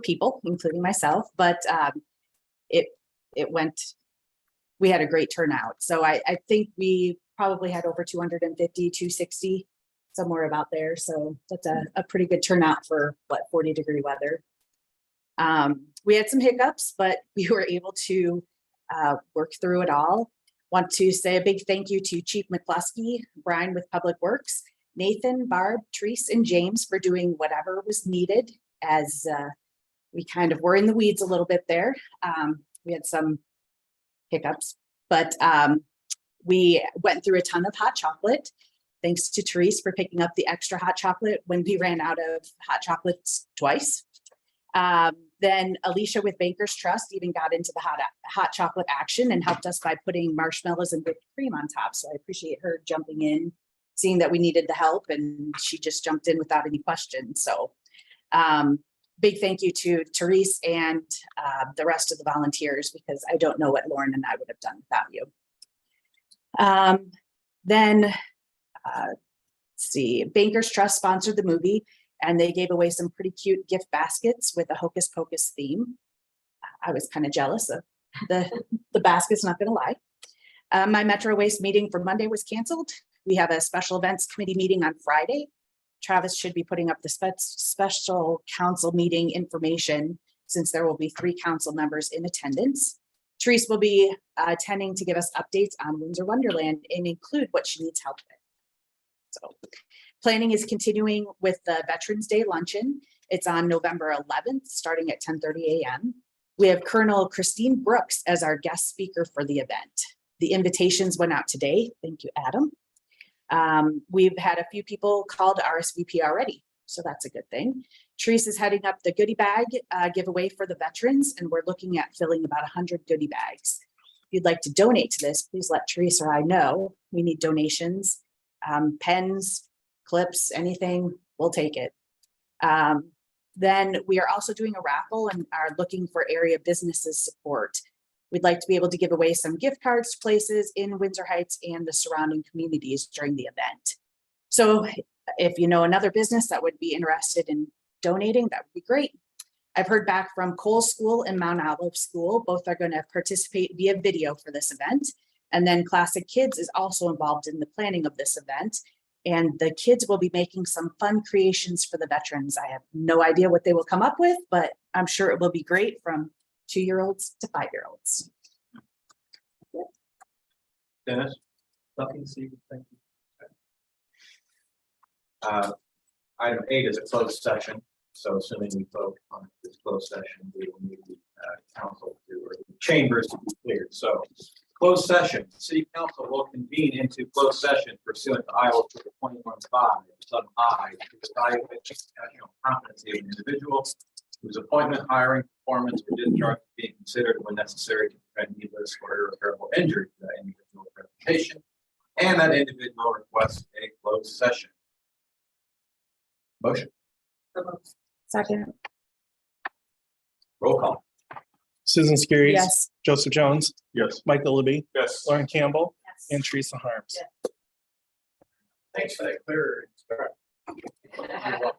people, including myself, but it went. We had a great turnout, so I think we probably had over 250, 260. Somewhere about there. So that's a pretty good turnout for 40-degree weather. We had some hiccups, but we were able to work through it all. Want to say a big thank you to Chief McCluskey, Brian with Public Works, Nathan, Barb, Therese, and James for doing whatever was needed as we kind of were in the weeds a little bit there. We had some hiccups, but we went through a ton of hot chocolate. Thanks to Therese for picking up the extra hot chocolate when we ran out of hot chocolates twice. Then Alicia with Bankers Trust even got into the hot chocolate action and helped us by putting marshmallows and whipped cream on top. So I appreciate her jumping in, seeing that we needed the help, and she just jumped in without any questions. So big thank you to Therese and the rest of the volunteers, because I don't know what Lauren and I would have done without you. Then let's see, Bankers Trust sponsored the movie, and they gave away some pretty cute gift baskets with a Hocus Pocus theme. I was kind of jealous of the baskets, not gonna lie. My Metro Waste meeting for Monday was canceled. We have a special events committee meeting on Friday. Travis should be putting up the special council meeting information, since there will be 3 council members in attendance. Therese will be attending to give us updates on Windsor Wonderland and include what she needs help with. So planning is continuing with the Veterans Day Luncheon. It's on November 11th, starting at 10:30 a.m. We have Colonel Christine Brooks as our guest speaker for the event. The invitations went out today. Thank you, Adam. We've had a few people call to RSVP already, so that's a good thing. Therese is heading up the goodie bag giveaway for the veterans, and we're looking at filling about 100 goodie bags. If you'd like to donate to this, please let Therese or I know. We need donations. Pens, clips, anything, we'll take it. Then we are also doing a raffle and are looking for area businesses support. We'd like to be able to give away some gift cards to places in Windsor Heights and the surrounding communities during the event. So if you know another business that would be interested in donating, that would be great. I've heard back from Cole School and Mount Olive School. Both are going to participate via video for this event. And then Classic Kids is also involved in the planning of this event. And the kids will be making some fun creations for the veterans. I have no idea what they will come up with, but I'm sure it will be great, from 2-year-olds to 5-year-olds. Dennis? Nothing, Steve. Thank you. Item 8 is a closed session. So assuming we vote on this closed session, we will need the council or the chambers to be cleared. So closed session, city council will convene into closed session pursuant to Iowa 21.5 sub I to evaluate the competency of an individual, whose appointment, hiring, performance, or discharge is being considered when necessary to prevent needless or irreparable injury to that individual's reputation, and that individual requests a closed session. Motion, Second. roll call. Susan Skiris. Yes. Joseph Jones, Yes. Michael Libby, Yes. Lauren Campbell, Yes. and Teresa Harms. Yes. Thanks for that clear. You're welcome.